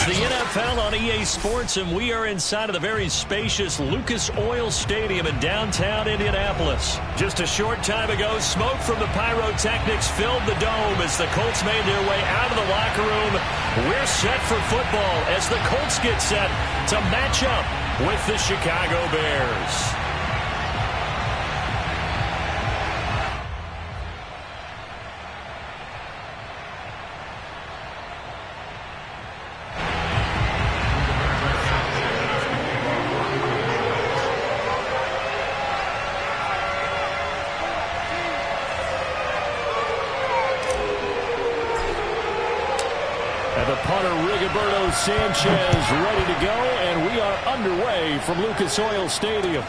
It's the NFL on EA Sports, and we are inside of the very spacious Lucas Oil Stadium in downtown Indianapolis. Just a short time ago, smoke from the pyrotechnics filled the dome as the Colts made their way out of the locker room. We're set for football as the Colts get set to match up with the Chicago Bears. Sanchez ready to go, and we are underway from Lucas Oil Stadium.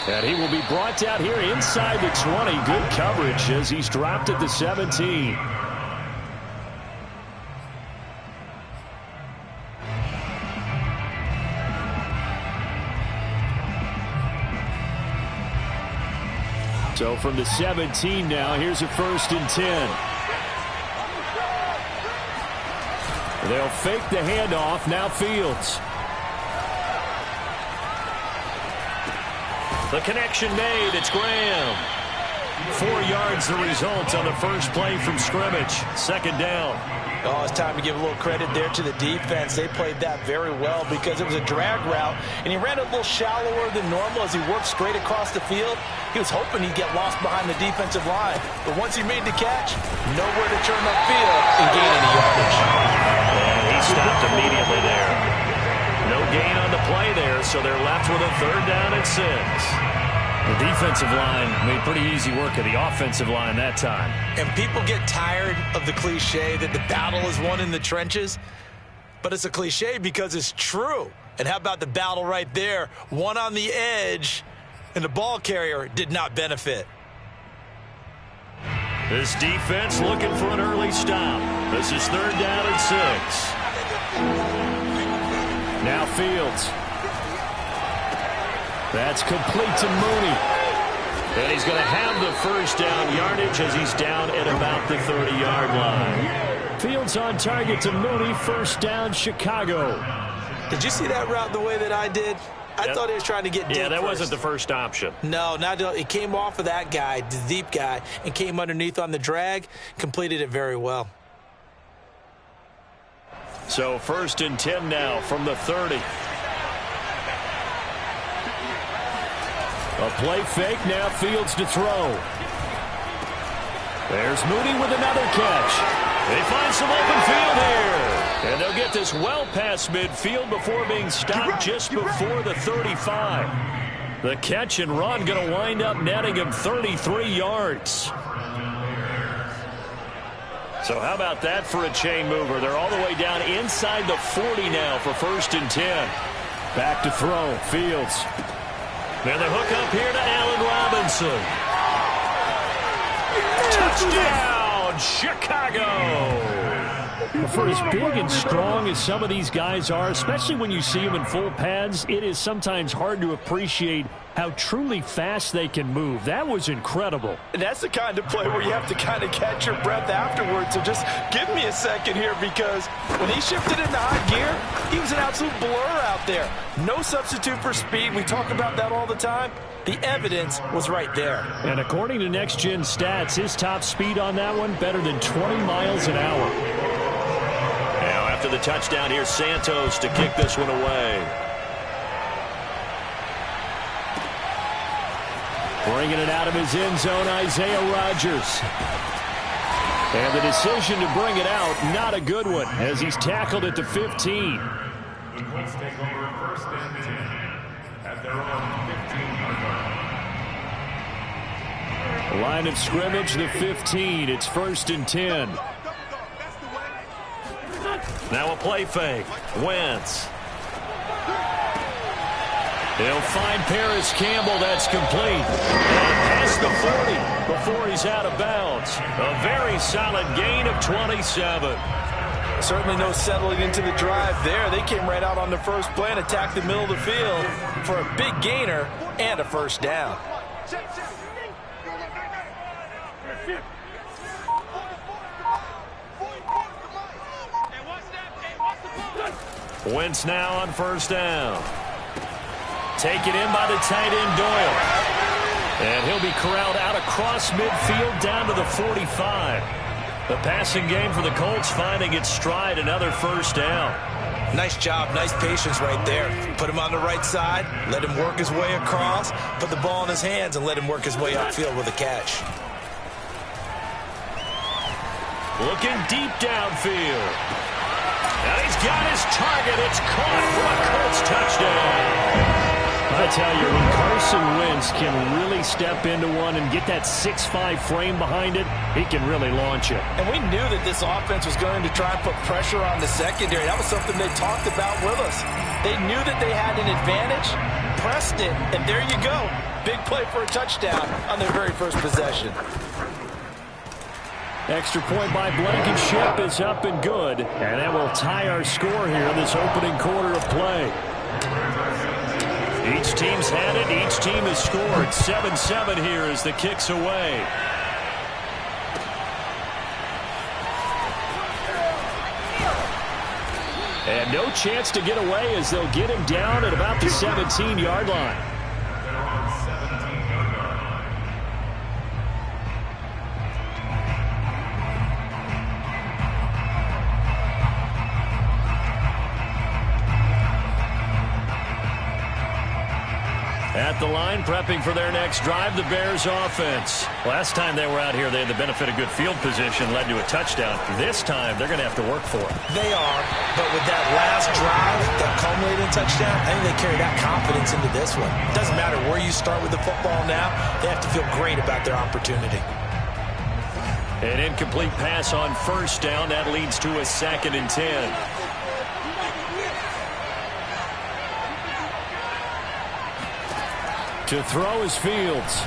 And he will be brought down here inside the 20. Good coverage as he's dropped at the 17. So from the 17 now, here's a 1st and 10. They'll fake the handoff. Now Fields. The connection made. It's Graham. 4 yards the result on the first play from scrimmage. 2nd down. Oh, it's time to give a little credit there to the defense. They played that very well because it was a drag route, and he ran a little shallower than normal as he worked straight across the field. He was hoping he'd get lost behind the defensive line. But once he made the catch, nowhere to turn upfield and gain any yardage. And he stopped immediately there. No gain on the play there, so they're left with a 3rd down and 6. The defensive line made pretty easy work of the offensive line that time. And people get tired of the cliche that the battle is won in the trenches. But it's a cliche because it's true. And how about the battle right there? One on the edge, and the ball carrier did not benefit. This defense looking for an early stop. This is 3rd down and 6. Now Fields. That's complete to Mooney. And he's going to have the 1st down yardage as he's down at about the 30-yard line. Fields on target to Mooney. 1st down, Chicago. Did you see that route the way that I did? I thought he was trying to get deep. Yeah, that first. wasn't the first option. No, it came off of that guy, the deep guy, and came underneath on the drag, completed it very well. So 1st and 10 now from the 30. A play fake, now Fields to throw. There's Mooney with another catch. They find some open field here. And they'll get this well past midfield before being stopped just before the 35. The catch and run going to wind up netting him 33 yards. So how about that for a chain mover? They're all the way down inside the 40 now for 1st and 10. Back to throw, Fields. And the hook up here to Allen Robinson. Touchdown, Chicago! For as big and strong as some of these guys are, especially when you see them in full pads, it is sometimes hard to appreciate how truly fast they can move. That was incredible. And that's the kind of play where you have to kind of catch your breath afterwards. So just give me a second here, because when he shifted into high gear, he was an absolute blur out there. No substitute for speed. We talk about that all the time. The evidence was right there. And according to Next Gen Stats, his top speed on that one, better than 20 miles an hour. Now after the touchdown, here's Santos to kick this one away. Bringing it out of his end zone, Isaiah Rodgers. And the decision to bring it out, not a good one, as he's tackled at the 15. Colts take over 1st and 10 at their own 15-yard line. Line of scrimmage, the 15. It's 1st and 10. Now a play fake. Wentz. They'll find Paris Campbell. That's complete. And past the 40 before he's out of bounds. A very solid gain of 27. Certainly no settling into the drive there. They came right out on the first play and attacked the middle of the field for a big gainer and a 1st down. Wentz now on first down. Taken in by the tight end Doyle. And he'll be corralled out across midfield down to the 45. The passing game for the Colts finding its stride, another first down. Nice job, nice patience right there. Put him on the right side, let him work his way across, put the ball in his hands, and let him work his way upfield with a catch. Looking deep downfield. And he's got his target. It's caught for a Colts touchdown. I tell you, when Carson Wentz can really step into one and get that 6'5" frame behind it, he can really launch it. And we knew that this offense was going to try and put pressure on the secondary. That was something they talked about with us. They knew that they had an advantage, pressed it, and there you go. Big play for a touchdown on their very first possession. Extra point by Blankenship is up and good. And that will tie our score here in this opening quarter of play. Each team's had it. Each team has scored. 7-7 here as the kick's away. And no chance to get away as they'll get him down at about the 17-yard line. At the line, prepping for their next drive, the Bears offense. Last time they were out here, they had the benefit of good field position, led to a touchdown. This time, they're going to have to work for it. They are, but with that last drive that culminated in touchdown, I think they carry that confidence into this one. Doesn't matter where you start with the football now, they have to feel great about their opportunity. An incomplete pass on first down. That leads to a 2nd and 10. To throw is Fields.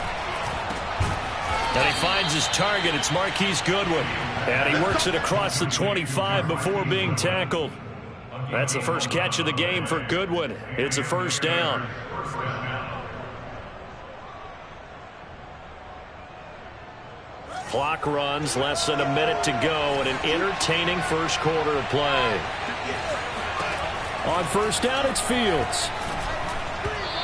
And he finds his target. It's Marquise Goodwin. And he works it across the 25 before being tackled. That's the first catch of the game for Goodwin. It's a first down. Clock runs, less than a minute to go, and an entertaining first quarter of play. On first down, it's Fields.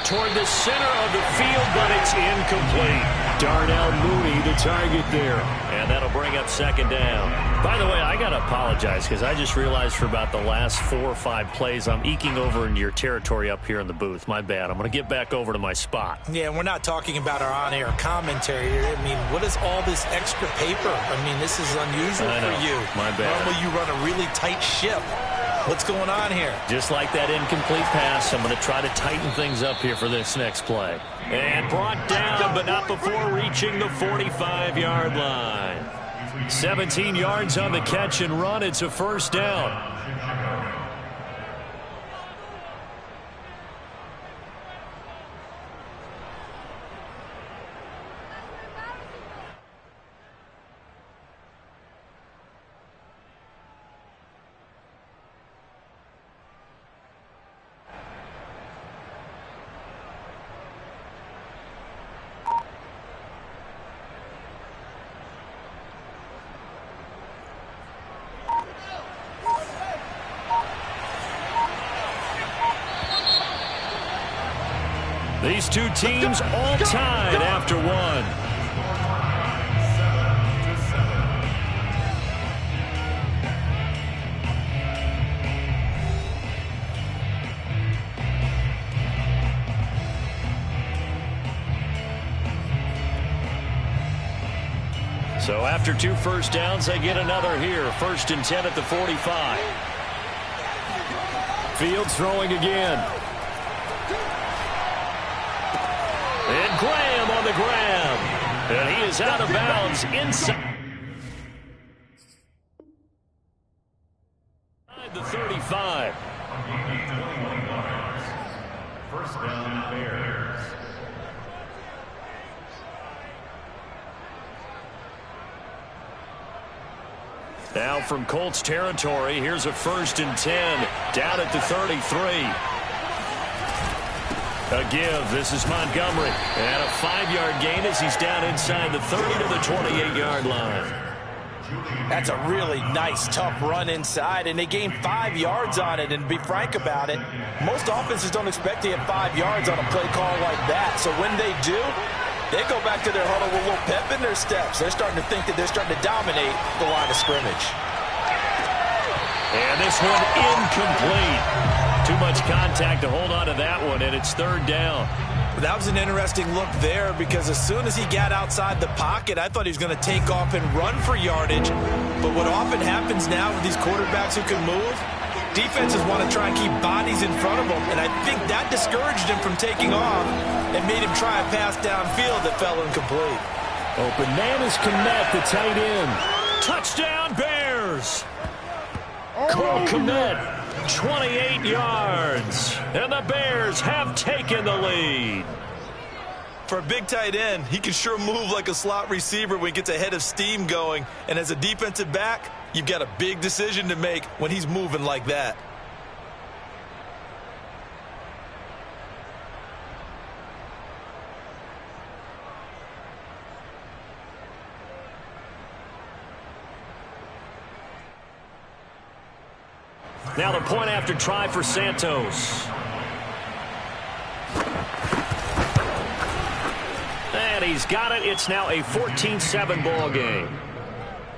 Toward the center of the field, but it's incomplete. Darnell Mooney, the target there. And that'll bring up 2nd down. By the way, I got to apologize because I just realized for about the last 4 or 5 plays, I'm eking over into your territory up here in the booth. My bad. I'm going to get back over to my spot. Yeah, we're not talking about our on-air commentary here. I mean, what is all this extra paper? I mean, this is unusual for you. My bad. Normally you run a really tight ship. What's going on here? Just like that incomplete pass, I'm going to try to tighten things up here for this next play. And brought down, but not before reaching the 45-yard line. 17 yards on the catch and run. It's a first down. These two teams all tied after one. So after 2 first downs, they get another here. 1st and 10 at the 45. Fields throwing again. And Graham on the grab. And he is out of bounds inside the 35. First down, Bears. Now from Colts territory, here's a 1st and 10 down at the 33. A give. This is Montgomery. And a 5-yard gain as he's down inside the 30 to the 28-yard line. That's a really nice, tough run inside, and they gained 5 yards on it. And to be frank about it, most offenses don't expect to get 5 yards on a play call like that. So when they do, they go back to their huddle with a little pep in their steps. They're starting to think that they're starting to dominate the line of scrimmage. And this one incomplete. Too much contact to hold on to that one, and it's 3rd down. That was an interesting look there, because as soon as he got outside the pocket, I thought he was going to take off and run for yardage. But what often happens now with these quarterbacks who can move, defenses want to try and keep bodies in front of them, and I think that discouraged him from taking off and made him try a pass downfield that fell incomplete. Open man is Kmet, the tight end. Touchdown, Bears! Cole Kmet, 28 yards, and the Bears have taken the lead. For a big tight end, he can sure move like a slot receiver when he gets a head of steam going. And as a defensive back, you've got a big decision to make when he's moving like that. Now the point after try for Santos. And he's got it. It's now a 14-7 ball game.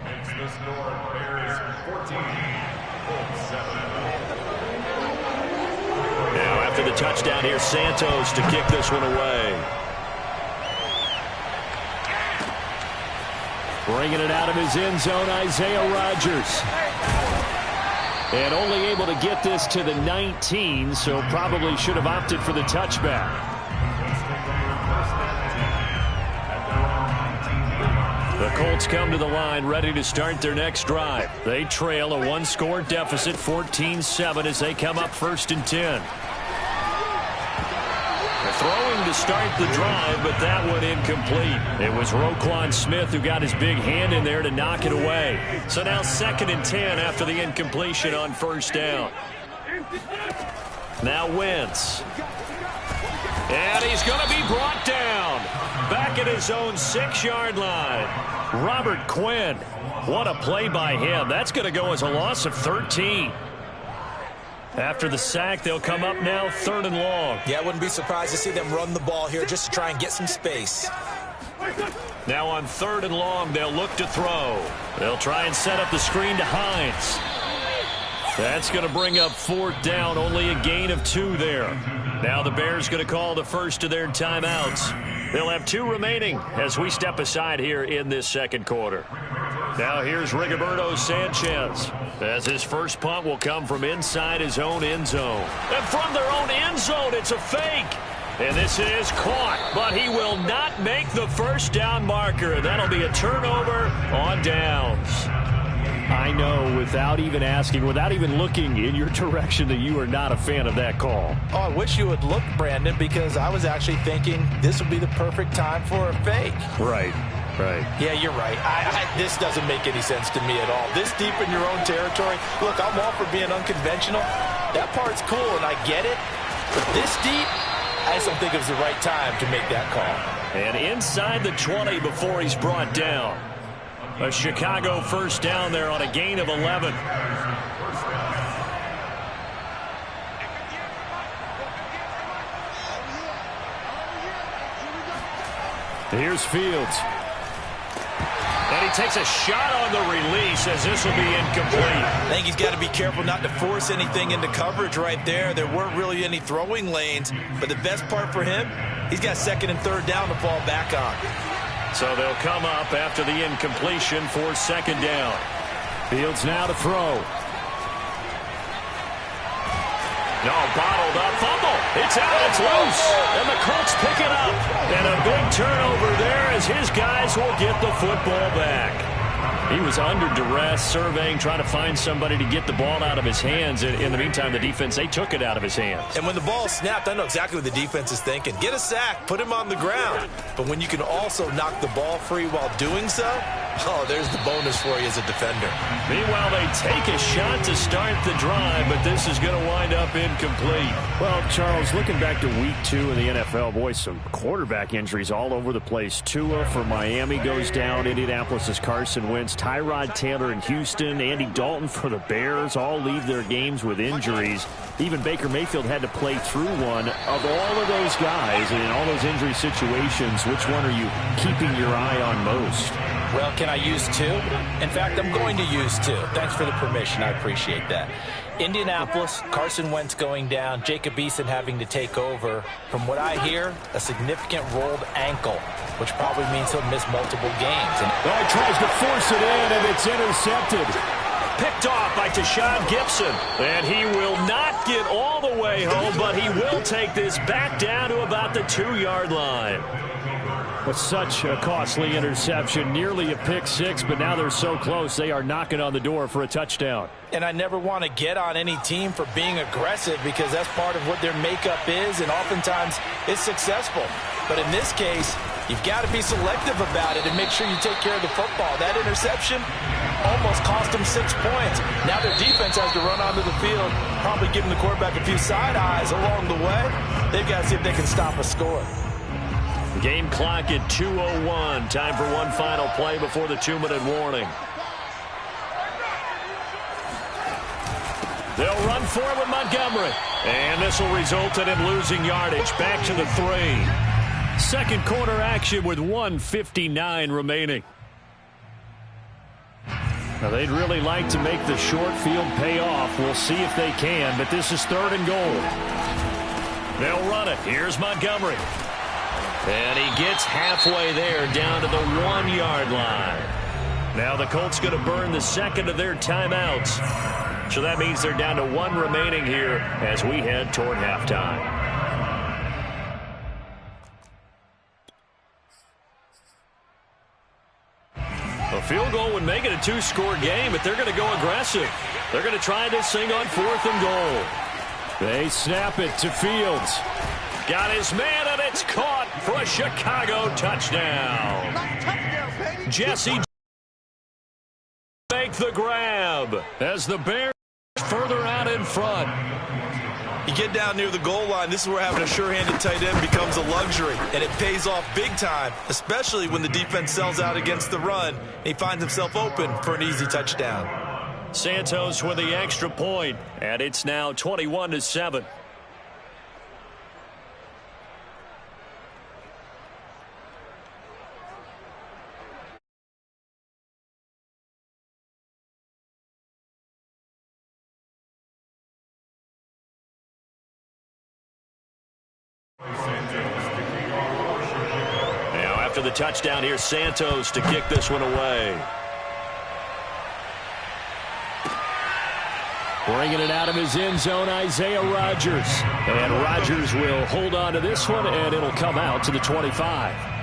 Makes the score Bears 14, Colts 7. Now after the touchdown here, Santos to kick this one away. Bringing it out of his end zone, Isaiah Rodgers. And only able to get this to the 19, so probably should have opted for the touchback. The Colts come to the line ready to start their next drive. They trail a 1-score deficit, 14-7, as they come up 1st and 10. Throwing to start the drive, but that one incomplete. It was Roquan Smith who got his big hand in there to knock it away. So now 2nd and 10 after the incompletion on 1st down. Now Wentz. And he's going to be brought down. Back at his own 6-yard line. Robert Quinn. What a play by him. That's going to go as a loss of 13. After the sack, they'll come up now 3rd and long. Yeah, I wouldn't be surprised to see them run the ball here just to try and get some space. Now on 3rd and long, they'll look to throw. They'll try and set up the screen to Hines. That's going to bring up 4th down, only a gain of 2 there. Now the Bears going to call the first of their timeouts. They'll have 2 remaining as we step aside here in this 2nd quarter. Now here's Rigoberto Sanchez, as his first punt will come from inside his own end zone. And from their own end zone, it's a fake. And this is caught, but he will not make the 1st down marker. That'll be a turnover on downs. I know, without even asking, without even looking in your direction, that you are not a fan of that call. Oh, I wish you would look, Brandon, because I was actually thinking this would be the perfect time for a fake. Right. Right. Yeah, you're right. This doesn't make any sense to me at all. This deep in your own territory, look, I'm all for being unconventional. That part's cool, and I get it. But this deep, I just don't think it was the right time to make that call. And inside the 20 before he's brought down. A Chicago 1st down there on a gain of 11. Here's Fields. And he takes a shot on the release as this will be incomplete. I think he's got to be careful not to force anything into coverage right there. There weren't really any throwing lanes, but the best part for him, he's got 2nd and 3rd down to fall back on. So they'll come up after the incompletion for 2nd down. Fields now to throw. No, bottled up, fumble. It's out, it's loose. And the Colts pick it up. And a big turnover there as his guys will get the football back. He was under duress, surveying, trying to find somebody to get the ball out of his hands. In the meantime, the defense, they took it out of his hands. And when the ball snapped, I know exactly what the defense is thinking. Get a sack, put him on the ground. But when you can also knock the ball free while doing so, Oh, there's the bonus for you as a defender. Meanwhile, they take a shot to start the drive, but this is going to wind up incomplete. Well, Charles, looking back to week 2 in the NFL, boy, some quarterback injuries all over the place. Tua for Miami goes down. Indianapolis' Carson Wentz. Tyrod Taylor in Houston. Andy Dalton for the Bears all leave their games with injuries. Even Baker Mayfield had to play through one. Of all of those guys and in all those injury situations, which one are you keeping your eye on most? Well, can I use 2? In fact, I'm going to use 2. Thanks for the permission. I appreciate that. Indianapolis, Carson Wentz going down, Jacob Eason having to take over. From what I hear, a significant rolled ankle, which probably means he'll miss multiple games. And he tries to force it in, and it's intercepted. Picked off by Tashawn Gibson. And he will not get all the way home, but he will take this back down to about the 2-yard line. But such a costly interception, nearly a pick 6, but now they're so close they are knocking on the door for a touchdown. And I never want to get on any team for being aggressive because that's part of what their makeup is, and oftentimes it's successful. But in this case, you've got to be selective about it and make sure you take care of the football. That interception almost cost them 6 points. Now their defense has to run onto the field, probably giving the quarterback a few side eyes along the way. They've got to see if they can stop a score. Game clock at 2:01. Time for one final play before the 2-minute warning. They'll run for it with Montgomery. And this will result in him losing yardage. Back to the 3. Second quarter action with 1:59 remaining. Now, they'd really like to make the short field pay off. We'll see if they can, but this is 3rd and goal. They'll run it. Here's Montgomery. And he gets halfway there, down to the 1-yard line. Now the Colts going to burn the second of their timeouts. So that means they're down to 1 remaining here as we head toward halftime. A field goal would make it a 2-score game, but they're going to go aggressive. They're going to try this thing on 4th and goal. They snap it to Fields. Got his man, and it's caught for a Chicago touchdown. Jesse make the grab as the Bears further out in front. You get down near the goal line, this is where having a sure-handed tight end becomes a luxury, and it pays off big time, especially when the defense sells out against the run. He finds himself open for an easy touchdown. Santos with the extra point, and it's now 21-7. Now after the touchdown, here's Santos to kick this one away. Bringing it out of his end zone, Isaiah Rodgers. And Rodgers will hold on to this one, and it'll come out to the 25.